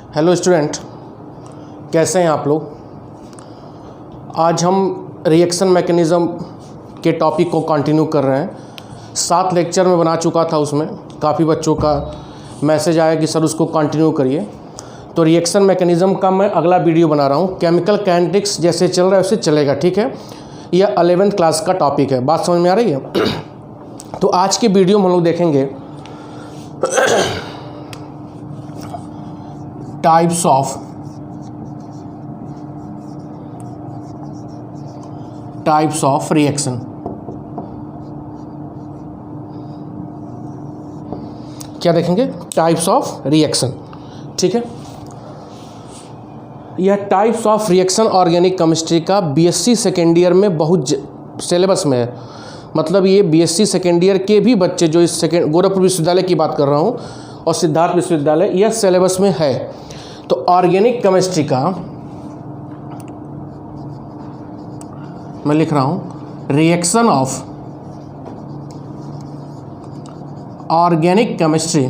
Hello student, कैसे हैं आप लोग। आज हम रिएक्शन मैकेनिज़्म के टॉपिक को कंटिन्यू कर रहे हैं। 7 लेक्चर में बना चुका था, उसमें काफ़ी बच्चों का मैसेज आया कि सर उसको कंटिन्यू करिए। तो रिएक्शन मैकेनिज़्म का मैं अगला वीडियो बना रहा हूँ। केमिकल काइनेटिक्स जैसे चल रहा है वैसे चलेगा, ठीक है। यह 11th क्लास का टॉपिक है, बात समझ में आ रही है। तो आज के वीडियो में हम लोग देखेंगे टाइप्स ऑफ रिएक्शन। क्या देखेंगे? टाइप्स ऑफ रिएक्शन, ठीक है। यह types of reaction organic chemistry का बीएससी सेकेंड ईयर में बहुत सिलेबस में है। मतलब ये बीएससी सेकेंड ईयर के भी बच्चे जो इस गोरखपुर विश्वविद्यालय की बात कर रहा हूँ और सिद्धार्थ विश्वविद्यालय, यह सिलेबस में है। तो ऑर्गेनिक केमिस्ट्री का मैं लिख रहा हूं reaction of organic chemistry,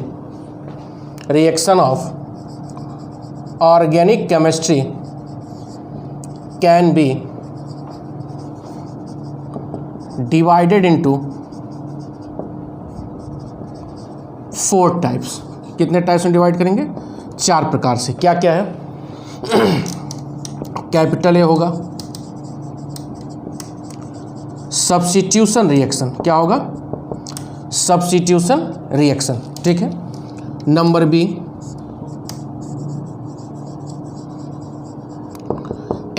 reaction of organic chemistry can be divided into 4 types. कितने टाइप्स में डिवाइड करेंगे? 4 प्रकार से। क्या क्या है? कैपिटल ए होगा सब्स्टिट्यूशन रिएक्शन। क्या होगा? सब्स्टिट्यूशन रिएक्शन, ठीक है। Number B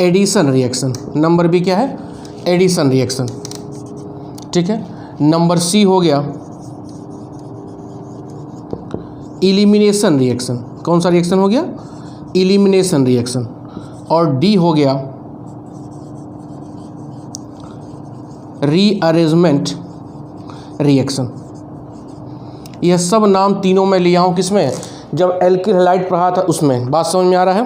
addition reaction. Number B क्या है? एडिशन रिएक्शन, ठीक है। नंबर सी हो गया इलिमिनेशन रिएक्शन। कौन सा रिएक्शन हो गया? Elimination reaction. और डी हो गया रीअरेंजमेंट रिएक्शन। यह सब नाम तीनों में लिया हूँ किसमें? जब एल्किल हैलाइड पढ़ा था उसमें। बात समझ में आ रहा है?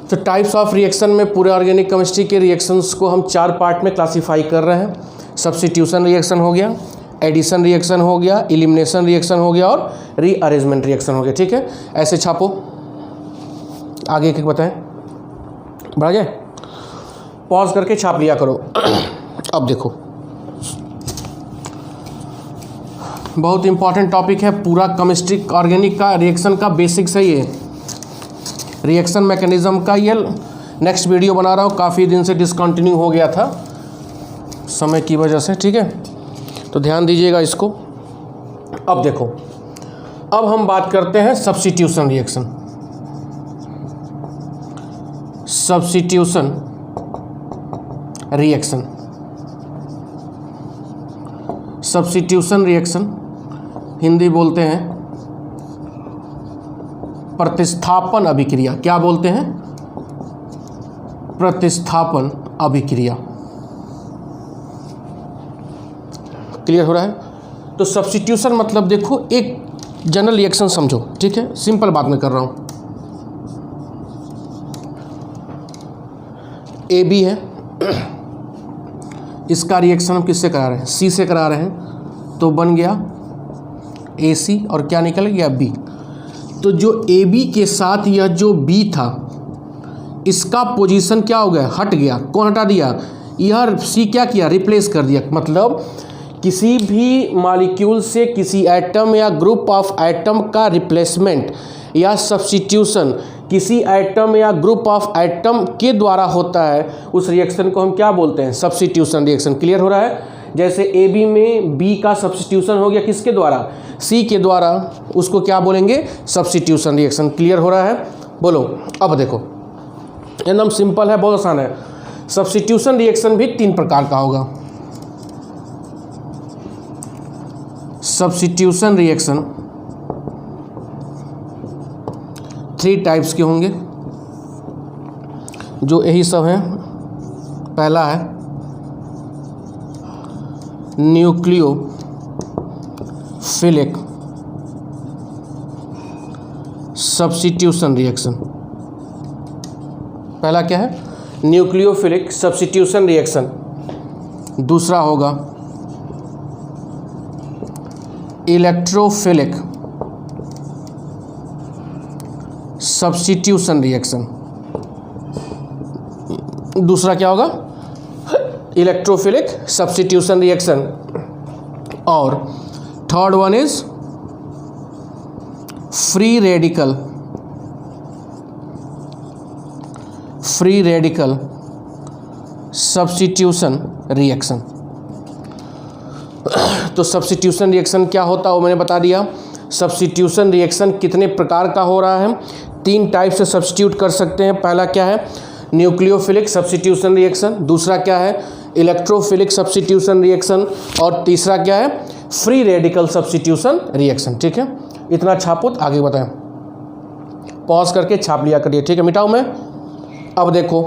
तो टाइप्स ऑफ रिएक्शन में पूरे ऑर्गेनिक केमिस्ट्री के रिएक्शंस को हम 4 पार्ट में क्लासीफाई कर रहे हैं। सब्स्टिट्यूशन रिएक्शन हो गया, एडिशन रिएक्शन हो गया, इलिमिनेशन रिएक्शन हो गया और रीअरेंजमेंट रिएक्शन हो गया, ठीक है। ऐसे छापो, आगे एक बताएं। बढ़ा जाए, पॉज करके छाप लिया करो। अब देखो, बहुत इंपॉर्टेंट टॉपिक है। पूरा केमिस्ट्री ऑर्गेनिक का रिएक्शन का बेसिक्स है ये। रिएक्शन मैकेनिज्म का ये नेक्स्ट वीडियो बना रहा हूँ। काफ़ी दिन से डिसकंटिन्यू हो गया था समय की वजह से, ठीक है। तो ध्यान दीजिएगा इसको। अब देखो, अब हम बात करते हैं substitution reaction. Substitution reaction, substitution reaction Hindi बोलते हैं प्रतिस्थापन अभिक्रिया। क्या बोलते हैं? प्रतिस्थापन अभिक्रिया। क्लियर हो रहा है? तो सब्स्टिट्यूशन मतलब देखो, एक जनरल रिएक्शन समझो, ठीक है। सिंपल बात मैं कर रहा हूँ। ए बी है, इसका रिएक्शन हम किससे करा रहे हैं? सी से करा रहे हैं। तो बन गया ए सी और क्या निकल गया? बी। तो जो ए बी के साथ यह जो बी था, इसका पोजीशन क्या हो गया? हट गया। कौन हटा दिया? यह सी क्या किया? रिप्लेस कर दिया। मतलब किसी भी मॉलिक्यूल से किसी एटम या ग्रुप ऑफ एटम का रिप्लेसमेंट या सब्स्टिट्यूशन किसी एटम या ग्रुप ऑफ एटम के द्वारा होता है, उस रिएक्शन को हम क्या बोलते हैं? Substitution reaction. क्लियर हो रहा है? जैसे ए बी में बी का सब्स्टिट्यूशन हो गया किसके द्वारा? सी के द्वारा। उसको क्या बोलेंगे? Substitution reaction. क्लियर हो रहा है? बोलो। अब देखो, एकदम सिंपल है, बहुत आसान है। सब्स्टिट्यूशन रिएक्शन भी 3 प्रकार का होगा। सब्स्टिट्यूशन रिएक्शन 3 टाइप्स के होंगे, जो यही सब हैं। पहला है न्यूक्लियोफिलिक सब्स्टिट्यूशन रिएक्शन। पहला क्या है? Nucleophilic substitution reaction. दूसरा होगा इलेक्ट्रोफिलिक सब्स्टिट्यूशन रिएक्शन। दूसरा क्या होगा? Electrophilic substitution reaction. और third one is free radical substitution reaction. तो सब्स्टिट्यूशन रिएक्शन क्या होता है वो मैंने बता दिया। सब्स्टिट्यूशन रिएक्शन कितने प्रकार का हो रहा है? 3 टाइप से सब्स्टिट्यूट कर सकते हैं। पहला क्या है? Nucleophilic substitution reaction. दूसरा क्या है? Electrophilic substitution reaction. और तीसरा क्या है? Free radical substitution reaction. ठीक है, इतना छापो, आगे बताएं। पॉज करके छाप लिया करिए। ठीक है, मिटाऊं मैं। अब देखो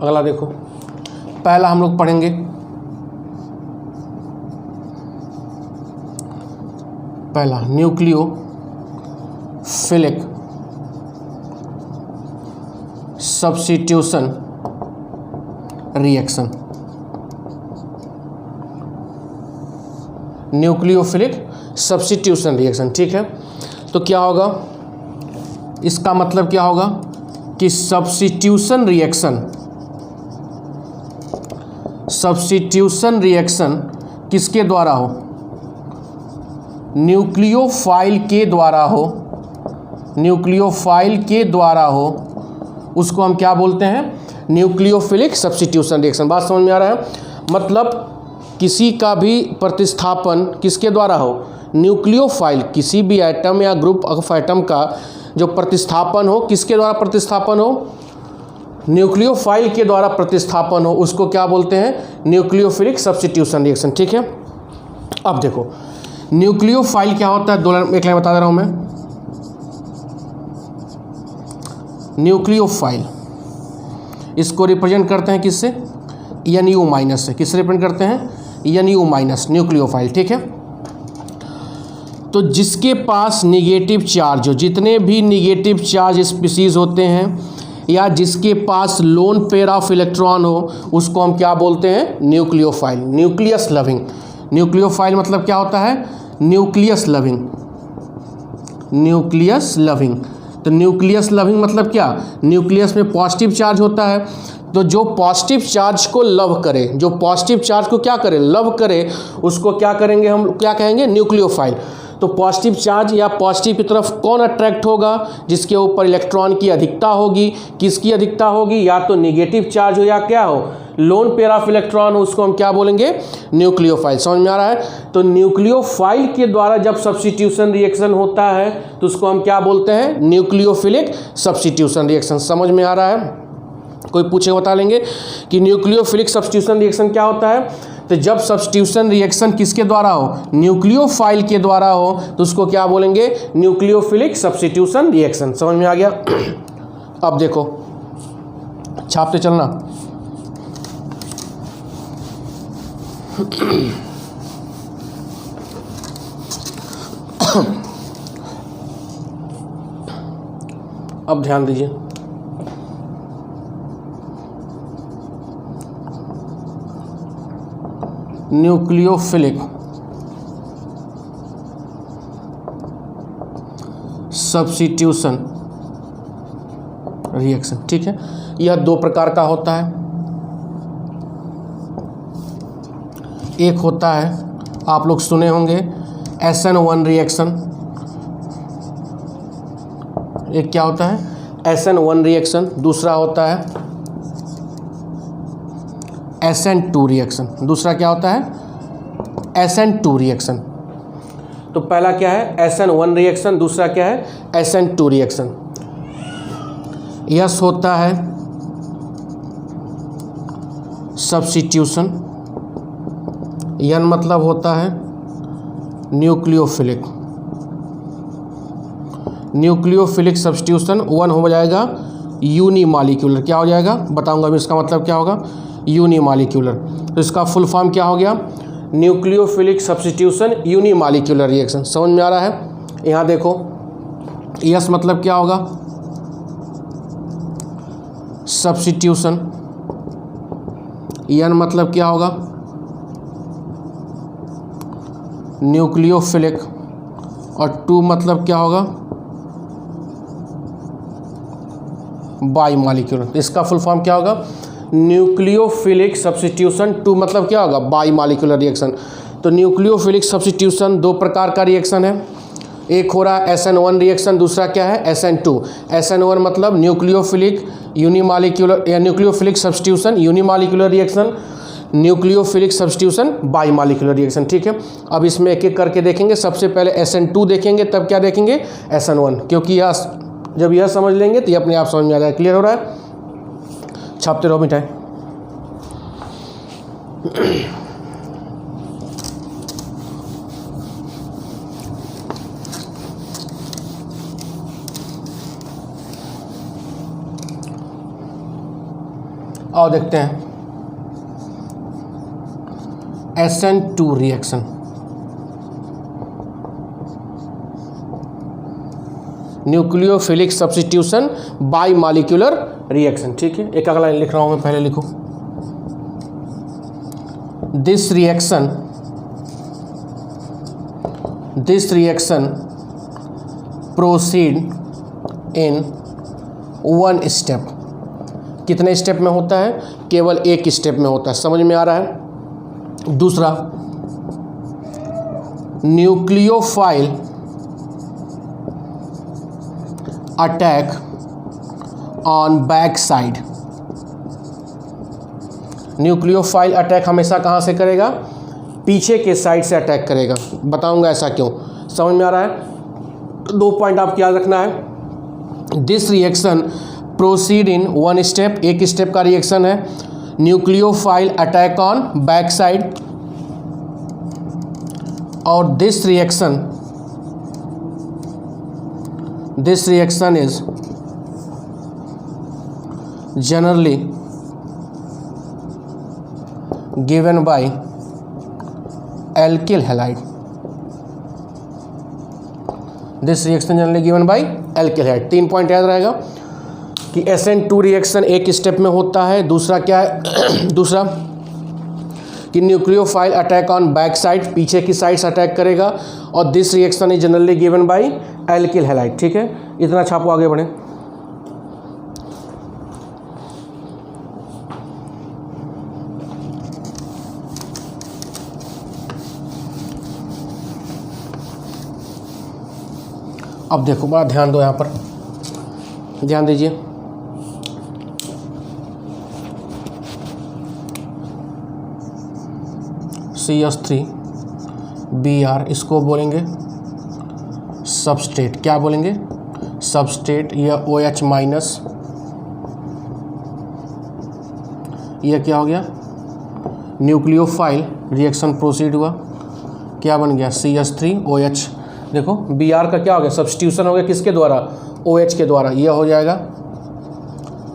अगला देखो, पहला हम लोग पढ़ेंगे पहला nucleophilic substitution reaction. Nucleophilic substitution reaction. ठीक है, तो क्या होगा? इसका मतलब क्या होगा कि सब्स्टिट्यूशन रिएक्शन किसके द्वारा हो? न्यूक्लियोफाइल के द्वारा हो, उसको हम क्या बोलते हैं? Nucleophilic substitution reaction. बात समझ में आ रहा है? मतलब किसी का भी प्रतिस्थापन किसके द्वारा हो? न्यूक्लियोफाइल, किसी भी एटम या ग्रुप ऑफ एटम का जो प्रतिस्थापन हो, किसके द्वारा प्रतिस्थापन हो? न्यूक्लियोफाइल के द्वारा प्रतिस्थापन हो, उसको क्या बोलते हैं? Nucleophilic substitution reaction. ठीक है, अब देखो न्यूक्लियोफाइल क्या होता है, एक लाइन बता दे रहा हूं मैं। न्यूक्लियोफाइल इसको रिप्रेजेंट करते हैं किससे? NU माइनस से। किससे रिप्रेजेंट करते हैं? NU minus, nucleophile. ठीक है, तो जिसके पास निगेटिव चार्ज हो, जितने भी निगेटिव चार्ज स्पीसीज होते हैं या जिसके पास लोन पेयर ऑफ इलेक्ट्रॉन हो, उसको हम क्या बोलते हैं? न्यूक्लियोफाइल। Nucleus loving. न्यूक्लियोफाइल मतलब क्या होता है? Nucleus loving. तो न्यूक्लियस लविंग मतलब क्या? न्यूक्लियस में पॉजिटिव चार्ज होता है, तो जो पॉजिटिव चार्ज को लव करे, जो पॉजिटिव चार्ज को क्या करे? लव करे, उसको क्या करेंगे हम? क्या कहेंगे? न्यूक्लियोफाइल। तो पॉजिटिव चार्ज या पॉजिटिव की तरफ कौन अट्रैक्ट होगा? जिसके ऊपर इलेक्ट्रॉन की अधिकता होगी। किसकी अधिकता होगी? या तो निगेटिव चार्ज हो या क्या हो? लोन पेयर ऑफ इलेक्ट्रॉन हो, उसको हम क्या बोलेंगे? न्यूक्लियोफाइल। समझ में आ रहा है? तो न्यूक्लियोफाइल के द्वारा जब सब्स्टिट्यूशन रिएक्शन होता है तो उसको हम क्या बोलते हैं? Nucleophilic substitution reaction. समझ में आ रहा है? कोई पूछे बता लेंगे कि न्यूक्लियोफिलिक सब्स्टिट्यूशन रिएक्शन क्या होता है? तो जब सब्स्टिट्यूशन रिएक्शन किसके द्वारा हो? न्यूक्लियोफाइल के द्वारा हो, तो उसको क्या बोलेंगे? Nucleophilic substitution reaction. समझ में आ गया? अब देखो, छापते चलना। अब ध्यान दीजिए, न्यूक्लियोफिलिक सब्स्टिट्यूशन रिएक्शन। ठीक है, यह 2 प्रकार का होता है। एक होता है, आप लोग सुने होंगे, SN1 रिएक्शन। एक क्या होता है? SN1 reaction. दूसरा होता है SN2 रिएक्शन। दूसरा क्या होता है? SN2 reaction. तो पहला क्या है? SN1 reaction. दूसरा क्या है? SN2 reaction. यस होता है सब्स्टिट्यूशन, N मतलब होता है न्यूक्लियोफिलिक। न्यूक्लियोफिलिक सब्स्टिट्यूशन 1 हो जाएगा यूनिमॉलिक्यूलर। क्या हो जाएगा? बताऊंगा अभी इसका मतलब क्या होगा। यूनिमॉलिक्यूलर। तो इसका फुल फॉर्म क्या हो गया? Nucleophilic substitution unimolecular reaction. समझ में आ रहा है? यहाँ देखो, यस मतलब क्या होगा, सब्स्टिट्यूशन। एन मतलब क्या होगा, न्यूक्लियोफिलिक। और 2 मतलब क्या होगा, बाई मॉलिक्यूलर। इसका फुल फॉर्म क्या होगा, न्यूक्लियोफिलिक सब्स्टिट्यूशन। 2 मतलब क्या होगा, बाई मॉलिक्यूलर रिएक्शन। तो न्यूक्लियोफिलिक सब्स्टिट्यूशन 2 प्रकार का रिएक्शन है। एक हो रहा है SN1 रिएक्शन, दूसरा क्या है SN2। SN1 मतलब न्यूक्लियोफिलिक यूनिमॉलिक्यूलर या nucleophilic substitution unimolecular reaction, nucleophilic substitution by molecular reaction. ठीक है, अब इसमें एक एक करके देखेंगे। सबसे पहले SN2 देखेंगे, तब क्या देखेंगे SN1, क्योंकि यह जब यह समझ लेंगे तो ये अपने आप समझ में आ जाएगा। क्लियर हो रहा है, छापते रहो मिटाएं। और देखते हैं SN2 reaction. Nucleophilic substitution by molecular reaction. ठीक है, एक अगला लिख रहा हूं मैं, पहले लिखो। This reaction proceed in 1 step. कितने स्टेप में होता है, केवल 1 स्टेप में होता है। समझ में आ रहा है। दूसरा, nucleophile attack on back side. Nucleophile attack हमेशा कहाँ से करेगा, पीछे के साइड से अटैक करेगा। बताऊंगा ऐसा क्यों, समझ में आ रहा है। 2 पॉइंट आपको याद रखना है। This reaction proceed in 1 step, 1 step का रिएक्शन है। Nucleophile attack on back side. और this reaction is generally given by alkyl halide. This reaction generally given by alkyl halide। 3 point याद रहेगा कि SN2 रिएक्शन 1 स्टेप में होता है। दूसरा क्या है दूसरा कि nucleophile attack on back side, पीछे की साइड से अटैक करेगा। और this reaction is generally given by alkyl halide. ठीक है, इतना छापो, आगे बढ़े। अब देखो, बड़ा ध्यान दो, यहाँ पर ध्यान दीजिए। CH3Br, इसको बोलेंगे सबस्ट्रेट। क्या बोलेंगे, सबस्ट्रेट। या OH माइनस, यह क्या हो गया, न्यूक्लियोफाइल रिएक्शन प्रोसीड हुआ, क्या बन गया, CH3OH। देखो Br का क्या हो गया, सब्स्टिट्यूशन हो गया, किसके द्वारा, OH के द्वारा। यह हो जाएगा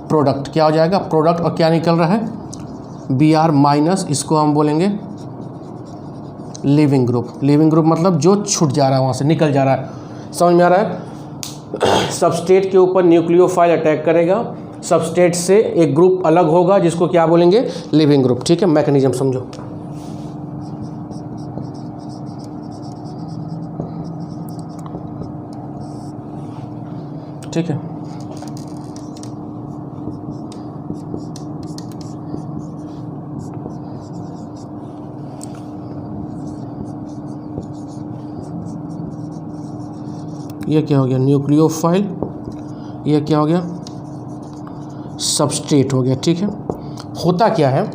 प्रोडक्ट। क्या हो जाएगा, प्रोडक्ट। और क्या निकल रहा है, Br माइनस, इसको हम बोलेंगे लिविंग ग्रुप। लिविंग ग्रुप मतलब जो छूट जा रहा है, वहाँ से निकल जा रहा है। समझ में आ रहा है। सबस्ट्रेट के ऊपर न्यूक्लियोफाइल अटैक करेगा, सबस्ट्रेट से एक ग्रुप अलग होगा जिसको क्या बोलेंगे, लिविंग ग्रुप। ठीक है, मैकेनिज्म समझो। ठीक है, ये क्या हो गया, न्यूक्लियोफाइल। ये क्या हो गया, सबस्ट्रेट हो गया। ठीक है, होता क्या है,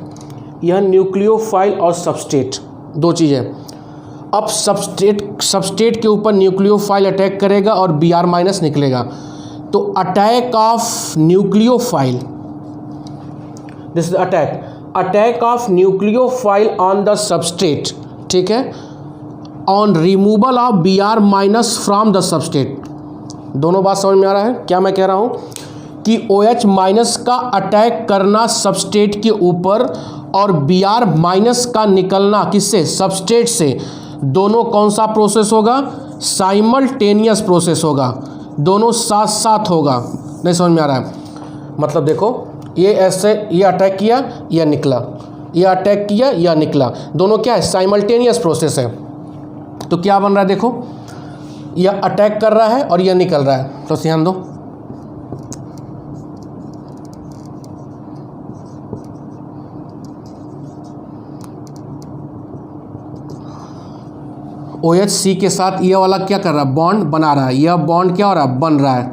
यह न्यूक्लियोफाइल और सबस्ट्रेट 2 चीज़ें। अब सबस्ट्रेट के ऊपर न्यूक्लियोफाइल अटैक करेगा और Br माइनस निकलेगा। तो attack of nucleophile, this is attack of nucleophile on the substrate. ठीक है, on removal of Br minus from the substrate. दोनों बात समझ में आ रहा है। क्या मैं कह रहा हूं कि OH माइनस का अटैक करना सबस्ट्रेट के ऊपर और Br माइनस का निकलना किससे, सबस्ट्रेट से। दोनों कौन सा प्रोसेस होगा, साइमल्टेनियस प्रोसेस होगा। दोनों साथ साथ होगा। नहीं समझ में आ रहा है? मतलब देखो, ये ऐसे, ये अटैक किया या निकला, ये अटैक किया या निकला, दोनों क्या है, साइमल्टेनियस प्रोसेस है। तो क्या बन रहा है देखो, यह अटैक कर रहा है और यह निकल रहा है। तो ध्यान दो, OH C के साथ ये वाला क्या कर रहा है, बॉन्ड बना रहा है। यह बॉन्ड क्या हो रहा है, बन रहा है,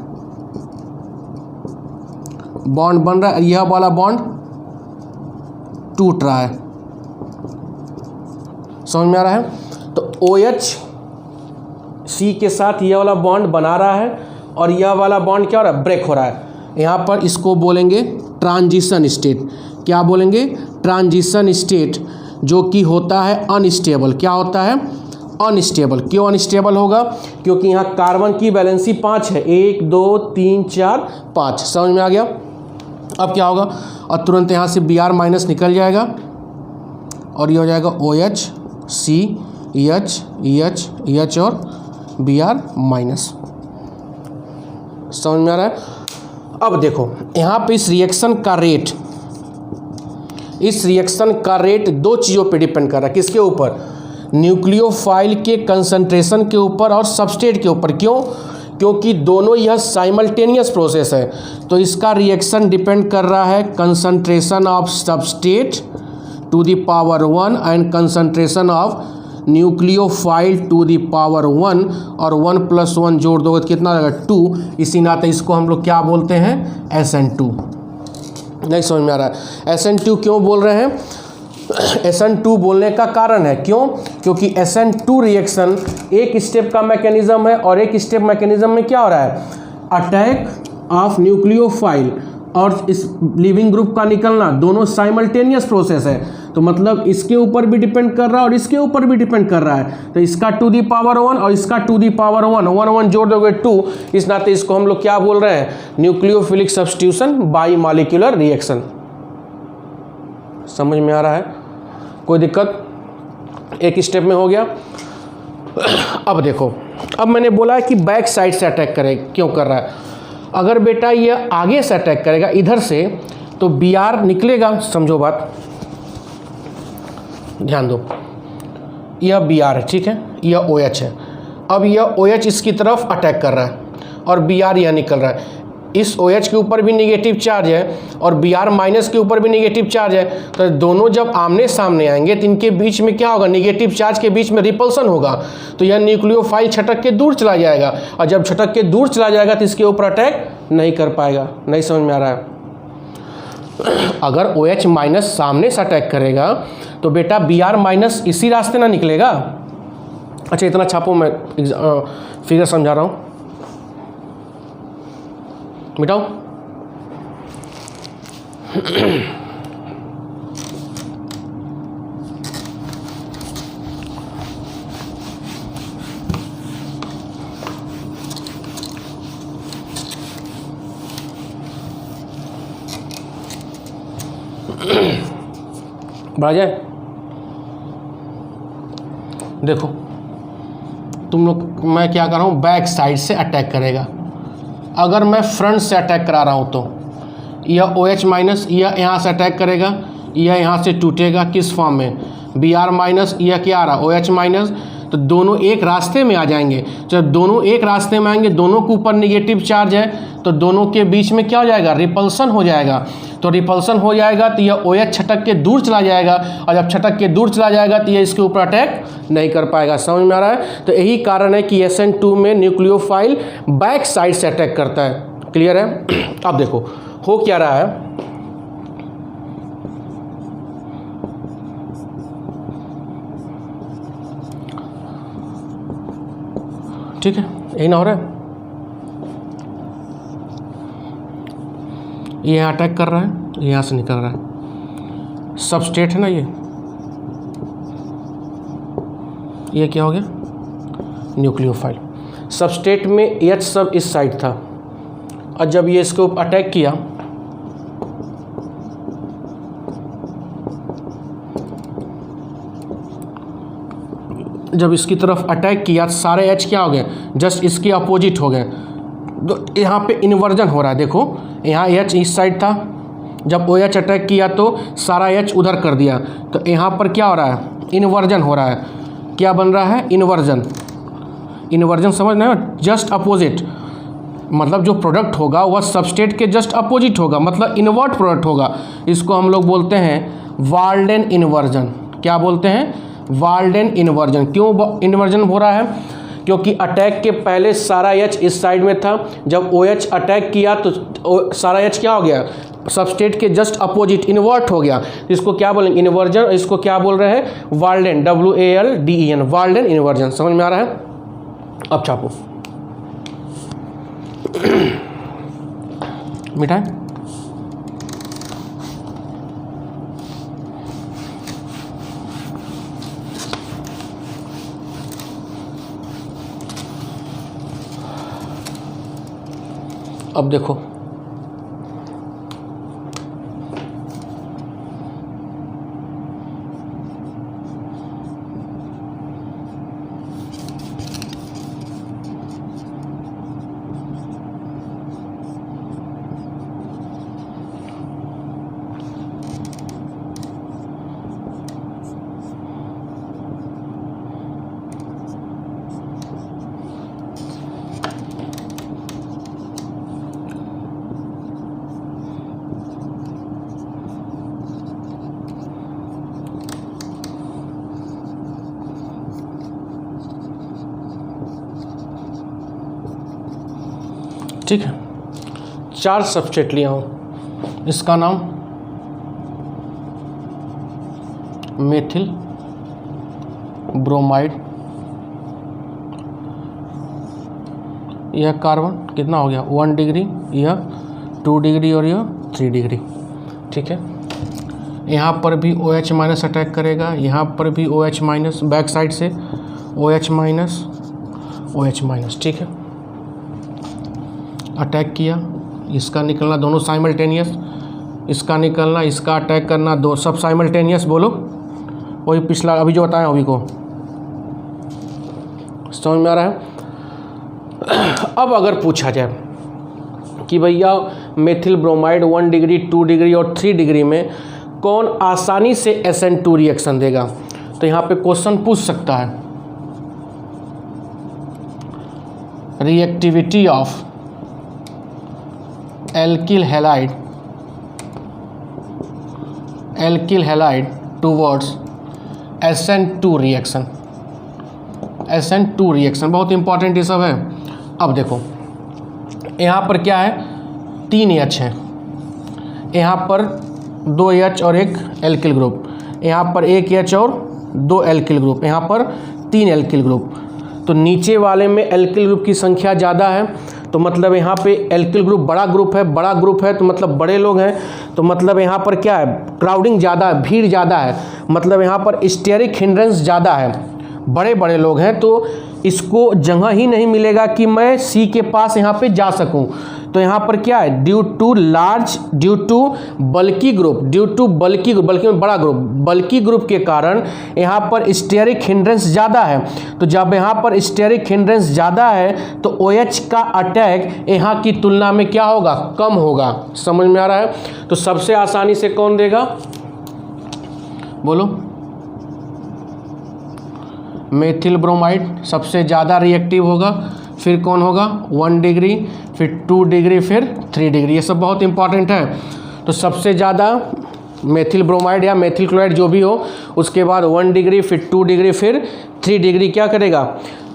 बॉन्ड बन रहा है। यह वाला बॉन्ड टूट रहा है। समझ में आ रहा है? तो OH C के साथ यह वाला बॉन्ड बना रहा है और यह वाला बॉन्ड क्या हो रहा है, ब्रेक हो रहा है। यहाँ पर इसको बोलेंगे ट्रांजिशन स्टेट। क्या बोलेंगे, ट्रांजिशन स्टेट, जो कि होता है अनस्टेबल। क्या होता है, अनस्टेबल। क्यों अनस्टेबल होगा, क्योंकि यहाँ कार्बन की वैलेंसी 5 है, 1 2 3 4 5। समझ में आ गया? अब क्या होगा, और तुरंत यहाँ से Br माइनस निकल जाएगा और ये हो जाएगा OH C EH EH EH और Br माइनस। समझ में आ रहा है? अब देखो यहाँ पे इस रिएक्शन का रेट दो चीज़ों पे डिपेंड कर रहा है। किसके ऊपर, न्यूक्लियोफाइल के कंसंट्रेशन के ऊपर और सबस्ट्रेट के ऊपर। क्यों, क्योंकि दोनों यह साइमल्टेनियस प्रोसेस है। तो इसका रिएक्शन डिपेंड कर रहा है concentration of substrate to the power 1 and concentration of nucleophile to the power 1, और 1 + 1 जोड़ दोगे तो कितना आएगा, 2। इसी नाते इसको हम लोग क्या बोलते हैं, SN2। नहीं समझ में आ रहा है? SN2 क्यों बोल रहे हैं? SN2 बोलने का कारण है, क्यों, क्योंकि SN2 रिएक्शन एक स्टेप का मैकेनिज्म है और एक स्टेप मैकेनिज्म में क्या हो रहा है, अटैक ऑफ न्यूक्लियोफाइल और इस लिविंग ग्रुप का निकलना, दोनों साइमल्टेनियस प्रोसेस है। तो मतलब इसके ऊपर भी डिपेंड कर रहा है और इसके ऊपर भी डिपेंड कर रहा है। तो इसका टू दी पावर 1 और इसका टू दी पावर 1, 1 1 जोड़ दोगे 2। इस नाते इसको हम लोग क्या बोल रहे हैं, nucleophilic substitution by molecular reaction. समझ में आ रहा है? कोई दिक्कत? एक स्टेप में हो गया। अब देखो, अब मैंने बोला है कि बैक साइड से अटैक करे। क्यों कर रहा है? अगर बेटा ये आगे से अटैक करेगा इधर से, तो Br निकलेगा। समझो बात, ध्यान दो, यह Br है, ठीक है, यह OH है। अब यह OH इसकी तरफ अटैक कर रहा है और Br यह निकल रहा है। इस OH के ऊपर भी नेगेटिव चार्ज है और Br माइनस के ऊपर भी नेगेटिव चार्ज है। तो दोनों जब आमने सामने आएंगे तो इनके बीच में क्या होगा, नेगेटिव चार्ज के बीच में रिपल्सन होगा। तो यह न्यूक्लियोफाइल छटक के दूर चला जाएगा, और जब छटक के दूर चला जाएगा तो इसके ऊपर अटैक नहीं कर पाएगा। नहीं समझ में आ रहा है? अगर OH माइनस सामने से अटैक करेगा तो बेटा Br माइनस इसी रास्ते ना निकलेगा। अच्छा इतना छापो, मैं फिगर समझा रहा हूँ, मिटाओ। बढ़ा जाए। देखो तुम लोग, मैं क्या कर रहा हूँ, बैक साइड से अटैक करेगा। अगर मैं फ्रंट से अटैक करा रहा हूँ तो यह OH माइनस यह यहाँ से अटैक करेगा, यह यहाँ से टूटेगा। किस फॉर्म में, Br माइनस, यह क्या आ रहा, OH माइनस। तो दोनों एक रास्ते में आ जाएंगे। जब दोनों एक रास्ते में आएंगे, दोनों के ऊपर नेगेटिव चार्ज है, तो दोनों के बीच में क्या हो जाएगा, रिपल्सन हो जाएगा। तो रिपल्सन हो जाएगा तो यह OH छटक के दूर चला जाएगा, और जब छटक के दूर चला जाएगा तो यह इसके ऊपर अटैक नहीं कर पाएगा। समझ में आ रहा है? तो यही कारण है कि SN2 में न्यूक्लियोफाइल बैक साइड से अटैक करता है। क्लियर है? अब देखो हो क्या रहा है, ठीक है, यही ना हो रहा है, ये अटैक कर रहा है, यहाँ से निकल रहा है। सबस्ट्रेट है ना, ये क्या हो गया, न्यूक्लियोफाइल। सबस्ट्रेट में H सब इस साइड था, और जब ये इसके ऊपर अटैक किया जब इसकी तरफ अटैक किया, सारे H क्या हो गए, जस्ट इसके अपोजिट हो गए। तो यहाँ पे इन्वर्जन हो रहा है। देखो यहाँ H इस साइड था, जब OH अटैक किया तो सारा H उधर कर दिया, तो यहाँ पर क्या हो रहा है, इन्वर्जन हो रहा है। क्या बन रहा है, इन्वर्जन। इन्वर्जन समझना है, जस्ट अपोजिट, मतलब जो प्रोडक्ट होगा वह सबस्टेट के जस्ट अपोजिट होगा, मतलब इन्वर्ट प्रोडक्ट होगा। इसको हम लोग बोलते हैं वाल्डेन इन्वर्जन। क्या बोलते हैं, वाल्डेन इन्वर्जन। क्यों इन्वर्जन हो रहा है, क्योंकि अटैक के पहले सारा H इस साइड में था, जब OH अटैक किया तो सारा H क्या हो गया, सबस्टेट के जस्ट अपोजिट इन्वर्ट हो गया। इसको क्या बोलेंगे, इन्वर्जन। इसको क्या बोल रहे हैं, वाल्डेन, WALDEN, वाल्डेन इन्वर्जन। समझ में आ रहा है। अब छापो मिठाई। अब देखो ठीक है, 4 सबस्टेट लिया हूँ। इसका नाम मेथिल ब्रोमाइड, यह कार्बन कितना हो गया 1 डिग्री, यह 2 डिग्री और यह 3 डिग्री। ठीक है, यहाँ पर भी OH माइनस अटैक करेगा, यहाँ पर भी OH माइनस, बैक साइड से OH माइनस, OH माइनस। ठीक है, अटैक किया, इसका निकलना, दोनों साइमल्टेनियस, इसका निकलना, इसका अटैक करना, दो सब साइमल्टेनियस। बोलो, वही पिछला अभी जो बताया अभी को, समझ में आ रहा है। अब अगर पूछा जाए कि भैया मेथिल ब्रोमाइड 1 डिग्री, 2 डिग्री और 3 डिग्री में कौन आसानी से SN2 रिएक्शन देगा, तो यहाँ पे क्वेश्चन पूछ सकता है, reactivity of alkyl halide towards SN2 reaction. SN2 reaction बहुत इंपॉर्टेंट ये सब है। अब देखो यहाँ पर क्या है, 3 H है, यहाँ पर 2 H और 1 एल्किल ग्रुप, यहाँ पर 1 H और 2 एल्किल ग्रुप, यहाँ पर 3 एल्किल ग्रुप। तो नीचे वाले में एल्किल ग्रुप की संख्या ज़्यादा है, तो मतलब यहाँ पे एल्किल ग्रुप बड़ा ग्रुप है, तो मतलब बड़े लोग हैं, तो मतलब यहाँ पर क्या है, क्राउडिंग ज़्यादा है, भीड़ ज़्यादा है, मतलब यहाँ पर स्टेरिक हिंड्रेंस ज़्यादा है, बड़े बड़े लोग हैं, तो इसको जगह ही नहीं मिलेगा कि मैं C के पास यहाँ पे जा सकूँ। तो यहाँ पर क्या है, ड्यू टू बल्की ग्रुप, बल्की में बड़ा ग्रुप, बल्की ग्रुप के कारण यहाँ पर स्टेरिक हिंड्रेंस ज़्यादा है। तो जब यहाँ पर स्टेरिक हिंड्रेंस ज़्यादा है तो OH का अटैक यहाँ की तुलना में क्या होगा, कम होगा। समझ में आ रहा है। तो सबसे आसानी से कौन देगा, बोलो, मेथिल ब्रोमाइड सबसे ज़्यादा रिएक्टिव होगा, फिर कौन होगा 1 डिग्री, फिर 2 डिग्री, फिर 3 डिग्री। ये सब बहुत इंपॉर्टेंट है। तो सबसे ज़्यादा मेथिल ब्रोमाइड या मेथिल क्लोराइड जो भी हो, उसके बाद 1 डिग्री, फिर 2 डिग्री, फिर 3 डिग्री क्या करेगा,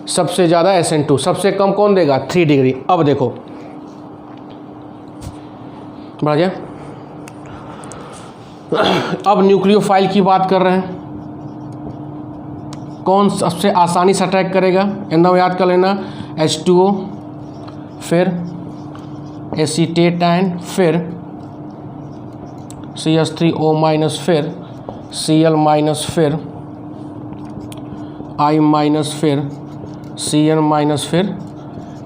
सबसे ज़्यादा SN2। सबसे कम कौन देगा, 3 डिग्री। अब देखो बढ़ गया। अब न्यूक्लियोफाइल की बात कर रहे हैं, कौन सबसे आसानी से अटैक करेगा, एकदम याद कर लेना, H2O, फिर एसीटेटाइन, फिर CH3O माइनस, फिर Cl माइनस, फिर I माइनस, फिर Cn माइनस, फिर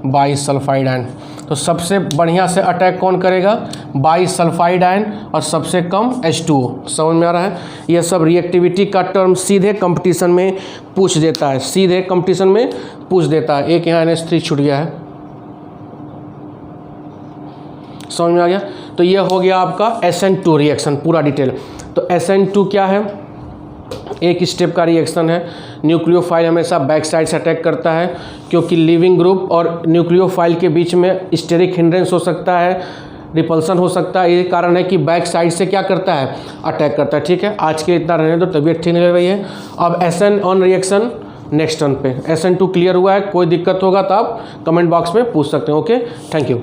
बाईसल्फाइड आयन। तो सबसे बढ़िया से अटैक कौन करेगा, बाईसल्फाइड आयन, और सबसे कम H2O। समझ में आ रहा है। यह सब रिएक्टिविटी का टर्म सीधे कंपटीशन में पूछ देता है, सीधे कंपटीशन में पूछ देता है। एक यहाँ NH3 छूट गया है, समझ में आ गया। तो ये हो गया आपका SN2 रिएक्शन पूरा डिटेल। तो SN2 क्या है, एक स्टेप का रिएक्शन है। न्यूक्लियोफाइल हमेशा बैक साइड से अटैक करता है, क्योंकि लिविंग ग्रुप और न्यूक्लियोफाइल के बीच में स्टेरिक हिंड्रेंस हो सकता है, रिपल्सन हो सकता है। ये कारण है कि बैक साइड से क्या करता है, अटैक करता है। ठीक है, आज के इतना रहने दो, तबीयत ठीक नहीं लग रही है। अब SN1 रिएक्शन नेक्स्ट टर्न पे। SN2 क्लियर हुआ है, कोई दिक्कत होगा तो आप कमेंट बॉक्स में पूछ सकते हैं। Okay, thank you.